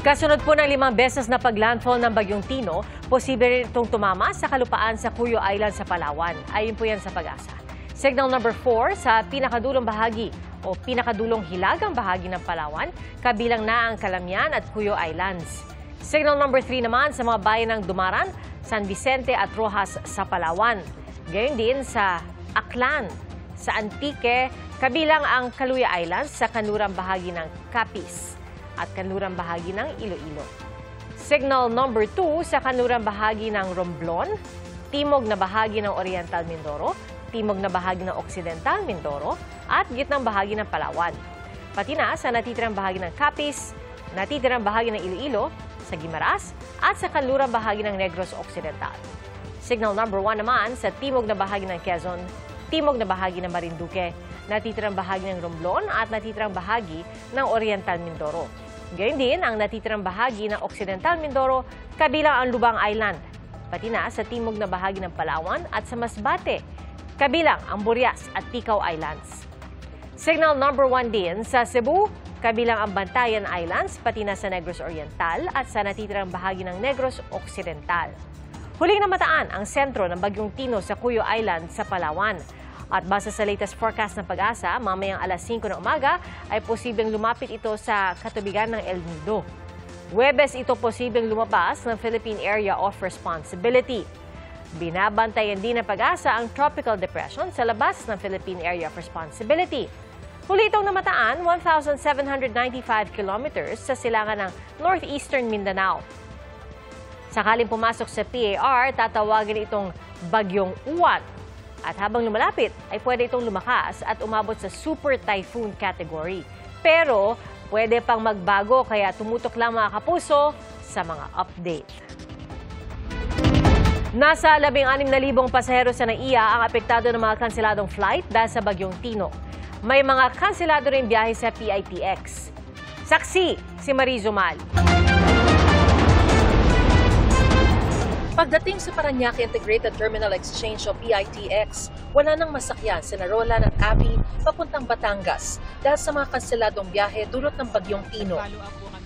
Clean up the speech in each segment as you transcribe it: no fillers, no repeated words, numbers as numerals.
Kasunod po ng 5 beses na paglandfall ng Bagyong Tino, posible rin itong tumama sa kalupaan sa Cuyo Island sa Palawan. Ayon po yan sa Pag-asa. Signal number 4 sa pinakadulong bahagi o pinakadulong hilagang bahagi ng Palawan, kabilang na ang Calamian at Cuyo Islands. Signal number 3 naman sa mga bayan ng Dumaran, San Vicente at Rojas sa Palawan. Gayon din sa Aklan, sa Antique, kabilang ang Caluya Islands sa kanlurang bahagi ng Capiz at kanlurang bahagi ng Iloilo. Signal number 2 sa kanlurang bahagi ng Romblon, timog na bahagi ng Oriental Mindoro, timog na bahagi ng Occidental Mindoro at gitnang bahagi ng Palawan. Pati na sa natitirang bahagi ng Capiz, natitirang bahagi ng Iloilo, sa Guimaras at sa kanlurang bahagi ng Negros Occidental. Signal number 1 naman sa timog na bahagi ng Quezon, timog na bahagi ng Marinduque, natitirang bahagi ng Romblon at natitirang bahagi ng Oriental Mindoro. Gayon din ang natitirang bahagi ng Occidental Mindoro, kabilang ang Lubang Island, pati na sa timog na bahagi ng Palawan at sa Masbate, kabilang ang Burias at Ticao Islands. Signal number 1 din sa Cebu, kabilang ang Bantayan Islands, pati na sa Negros Oriental at sa natitirang bahagi ng Negros Occidental. Huling namataan ang sentro ng Bagyong Tino sa Cuyo Island sa Palawan. At base sa latest forecast ng Pag-asa, mamayang alas 5 ng umaga ay posibleng lumapit ito sa katubigan ng El Nido. Huwebes ito posibleng lumabas ng Philippine Area of Responsibility. Binabantayan din ng Pag-asa ang tropical depression sa labas ng Philippine Area of Responsibility. Huli itong namataan 1,795 kilometers sa silangan ng northeastern Mindanao. Sakaling pumasok sa PAR, tatawagin itong Bagyong Uwan. At habang lumalapit, ay pwede itong lumakas at umabot sa super typhoon category. Pero pwede pang magbago, kaya tumutok lang mga kapuso sa mga update. Nasa 16,000 pasahero sa NAIA ang apektado ng mga kanseladong flight dahil sa Bagyong Tino. May mga kanselado rin biyahe sa PITX. Saksi si Marizo Mal. Pagdating sa Parañaque Integrated Terminal Exchange o PITX, wala nang masakyan sa Narolan at Api papuntang Batangas dahil sa mga kanseladong biyahe dulot ng Bagyong Tino.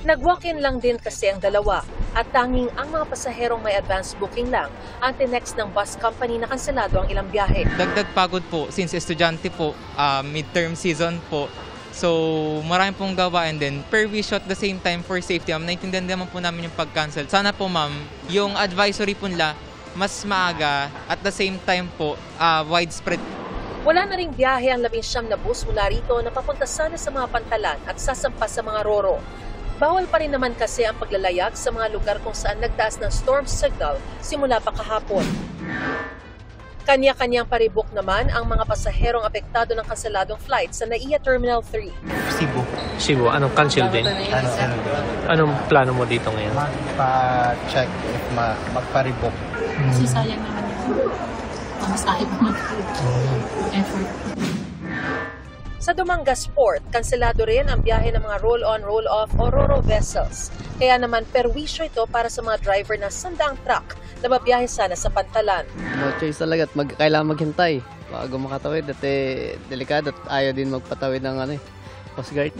Nag-walk-in lang din kasi ang dalawa at tanging ang mga pasaherong may advance booking lang ang tinext ng bus company na kanselado ang ilang biyahe. Dagdag pagod po since estudyante po, midterm season po. So, marami pong gawain din. Per wish at the same time for safety. Naintindihan naman po namin yung pag-cancel. Sana po ma'am, yung advisory po nila mas maaga at the same time po widespread. Wala na ring biyahe ang 19 na bus mula rito na papunta sana sa mga pantalan at sasampas sa mga roro. Bawal pa rin naman kasi ang paglalayag sa mga lugar kung saan nagtaas ng storm signal simula pa kahapon. Kanya-kanyang paribok naman ang mga pasaherong apektado ng kanseladong flight sa NAIA Terminal 3. Cebu, anong cancel din? Cancel din. Anong plano mo dito ngayon? Magpa-check if magpa-rebook. Kasi sayang naman yung pamasahe pa effort. Sa Dumangas Port, kanselado rin ang biyahe ng mga roll-on, roll-off o ro-ro vessels. Kaya naman perwisyo ito para sa mga driver ng sandaang truck na mabiyahe sana sa pantalan. No choice talaga at kailangan maghintay bago makatawid at delikado at ayaw din magpatawid ng Coast Guard.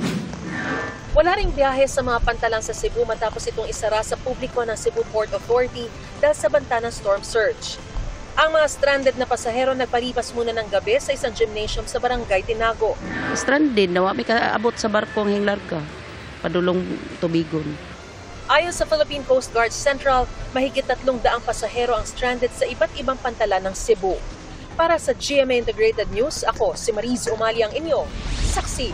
Wala ring biyahe sa mga pantalan sa Cebu matapos itong isara sa publiko ng Cebu Port Authority dahil sa banta ng storm surge. Ang mga stranded na pasahero nagpalipas muna ng gabi sa isang gymnasium sa Barangay Tinago. Stranded, nawa may kaabot sa barko ang hinglarga, padulong tubigon. Ayon sa Philippine Coast Guard Central, mahigit 300 pasahero ang stranded sa iba't ibang pantalan ng Cebu. Para sa GMA Integrated News, ako si Mariz Umali ang inyong saksi.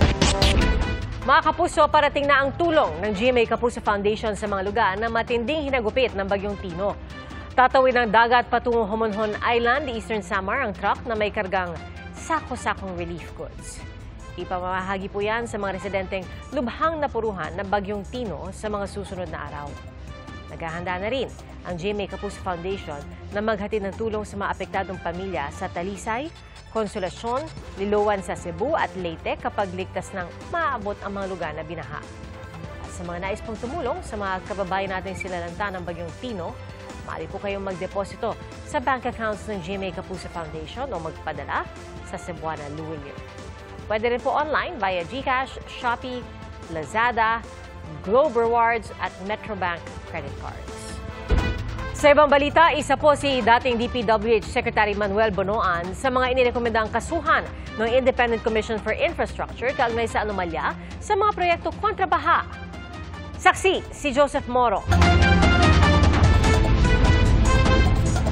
Mga kapuso, parating na ang tulong ng GMA Kapuso Foundation sa mga lugar na matinding hinagupit ng Bagyong Tino. Tatawid ng dagat patungong Homonhon Island, Eastern Samar, ang truck na may kargang sako-sakong relief goods. Ipamamahagi po yan sa mga residenteng lubhang napuruhan ng Bagyong Tino sa mga susunod na araw. Naghahanda na rin ang GMA Kapuso Foundation na maghatid ng tulong sa mga apektadong pamilya sa Talisay, Consolacion, Liloan sa Cebu at Leyte kapag ligtas ng maaabot ang mga lugar na binaha. At sa mga nais pong tumulong sa mga kababayan natin silalanta ng Bagyong Tino, maaari po kayong magdeposito sa bank accounts ng GMA Kapuso Foundation o magpadala sa Cebuana Luwilier. Pwede rin po online via GCash, Shopee, Lazada, Globe Rewards at Metrobank credit cards. Sa ibang balita, isa po si dating DPWH Secretary Manuel Bonoan sa mga inirekomendang kasuhan ng Independent Commission for Infrastructure kaugnay sa anomalya sa mga proyekto kontrabaha. Saksi si Joseph Moro.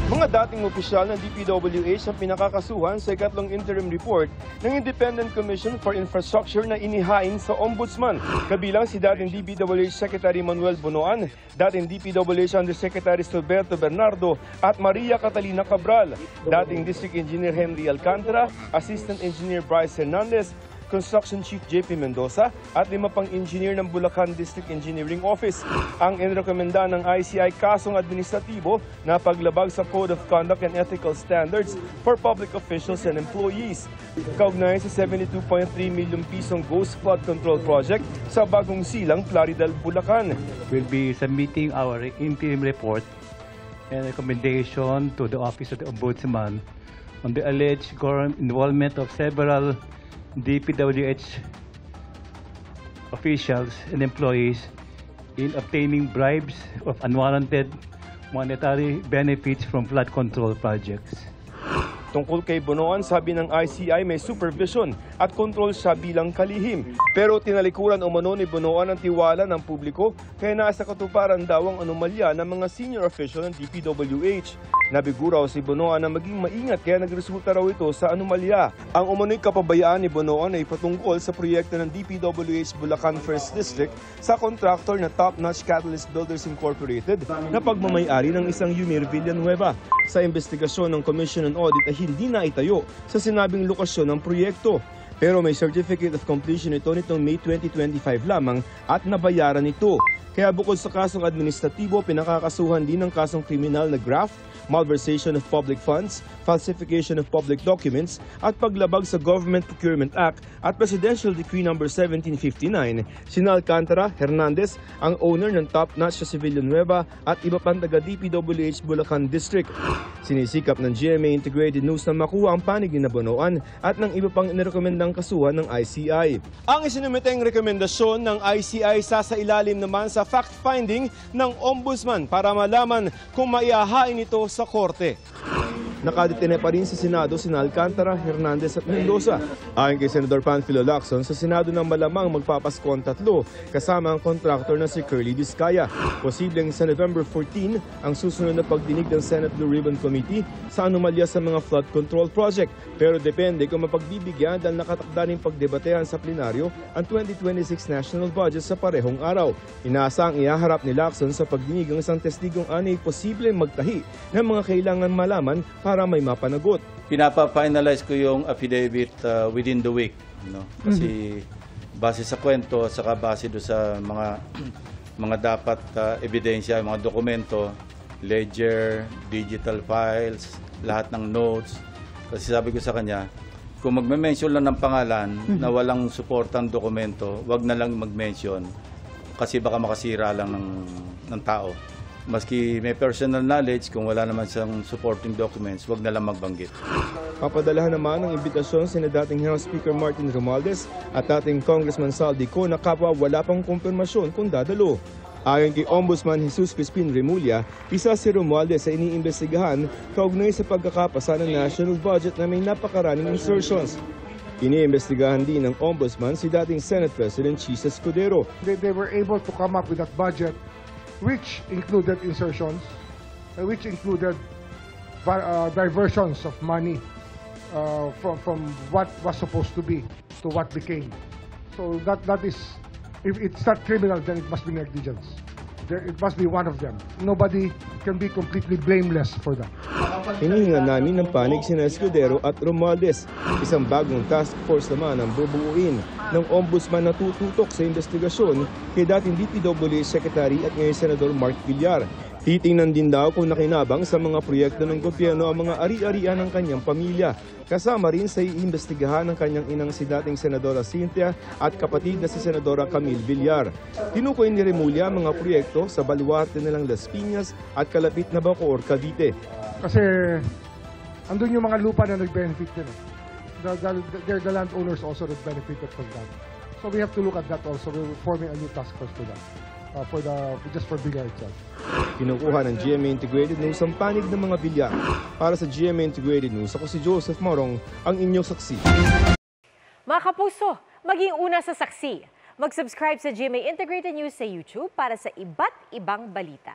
Mga dating opisyal ng DPWH ang pinakakasuhan sa ikatlong interim report ng Independent Commission for Infrastructure na inihain sa Ombudsman. Kabilang si dating DPWH Secretary Manuel Bonoan, dating DPWH Undersecretary Silberto Bernardo at Maria Catalina Cabral, dating District Engineer Henry Alcantara, Assistant Engineer Bryce Hernandez, Construction Chief JP Mendoza at 5 pang engineer ng Bulacan District Engineering Office. Ang inirekomenda ng ICI kasong administratibo na paglabag sa Code of Conduct and Ethical Standards for Public Officials and Employees. Kaugnay sa 72.3 milyong pisong Ghost Flood Control Project sa Bagong Silang, Plaridel, Bulacan. We'll be submitting our interim report and recommendation to the Office of the Ombudsman on the alleged involvement of several DPWH officials and employees in obtaining bribes of unwarranted monetary benefits from flood control projects. Tungkol kay Bonoan, sabi ng ICI may supervision at control siya bilang kalihim. Pero tinalikuran umano ni Bonoan ang tiwala ng publiko kaya nasa katuparan daw ang anomalya ng mga senior official ng DPWH. Nabigo raw si Bonoan na maging maingat kaya nagresulta raw ito sa anomalya. Ang umano'y kapabayaan ni Bonoan ay patungkol sa proyekto ng DPWH Bulacan 1st District sa kontraktor na Top Notch Catalyst Builders Incorporated na pagmamayari ng isang Unir Villanueva. Sa investigasyon ng Commission on Audit ay hindi na itayo sa sinabing lokasyon ng proyekto. Pero may Certificate of Completion ito nitong May 2025 lamang at nabayaran ito. Kaya bukod sa kasong administratibo, pinakakasuhan din ng kasong kriminal na graft, malversation of public funds, falsification of public documents, at paglabag sa Government Procurement Act at Presidential Decree No. 1759. Sina Alcantara, Hernandez, ang owner ng Top Notch sa Villanueva at iba pang taga DPWH Bulacan District. Sinisikap ng GMA Integrated News na makuha ang panig ni Bonoan at ng iba pang inirekomendang kasuhan ng ICI. Ang isinumiteng rekomendasyon ng ICI sasailalim naman sa fact-finding ng Ombudsman para malaman kung maiahain ito sa korte. Nakadetene pa rin sa Senado sina Alcantara, Hernandez at Mendoza. Ayon kay Senador Panfilo Lacson, sa Senado nang malamang magpapasko ang tatlo kasama ang kontraktor na si Curly Discaya. Posibleng sa November 14 ang susunod na pagdinig ng Senate Blue Ribbon Committee sa anomalya sa mga flood control project. Pero depende kung mapagbibigyan dahil nakatakda rin pagdebatehan sa plenaryo ang 2026 national budget sa parehong araw. Inaasang ihaharap ni Lacson sa pagdinig ang isang testigong ani posibleng magtahi ng mga kailangan malaman para may mapanagot. Pinapa-finalize ko yung affidavit within the week. No? Kasi base sa kwento at saka base do sa mga dapat ebidensya, mga dokumento, ledger, digital files, lahat ng notes. Kasi sabi ko sa kanya, kung magme-mention lang ng pangalan na walang suportang dokumento, wag na lang mag-mention kasi baka makasira lang ng tao. Maski may personal knowledge, kung wala naman siyang supporting documents, wag na lang magbanggit. Papadalahan naman ng imbitasyon sina dating House Speaker Martin Romualdez at dating Congressman Saldico na kapwa wala pang kumpirmasyon kung dadalo. Ayon kay Ombudsman Jesus Crispin Remulla, isa si Romualdez sa iniimbestigahan kaugnay sa pagkakapasa ng national budget na may napakaraming insertions. Iniimbestigahan din ng Ombudsman si dating Senate President Chis Escudero. They were able to come up with that budget which included insertions, which included diversions of money from what was supposed to be to what became. So that is, if it's not criminal, then it must be negligence. It must be one of them. Nobody can be completely blameless for that. Hinihingan namin ng panig sina Escudero at Romualdez. Isang bagong task force naman ang bubuuin ng Ombudsman na tututok sa investigasyon kay dating DPWH Secretary at ngayon Senador Mark Villar. Titingnan din daw kung nakinabang sa mga proyekto ng gobyerno ang mga ari-arian ng kanyang pamilya. Kasama rin sa iimbestigahan ng kanyang inang si dating Senadora Cynthia at kapatid na si Senadora Camille Villar. Tinukoy ni Remulla ang mga proyekto sa baluarte nilang Las Piñas at kalapit na Bacoor, Cavite. Kasi andun yung mga lupa na nag-benefit din. The landowners also that benefited from that. So we have to look at that also. We're forming a new task force for that. Just for billiard itself. Kinukuha ng GMA Integrated News ang panig ng mga bilyar. Para sa GMA Integrated News, ako si Joseph Morong, ang inyong saksi. Mga kapuso, maging una sa saksi. Mag-subscribe sa GMA Integrated News sa YouTube para sa iba't ibang balita.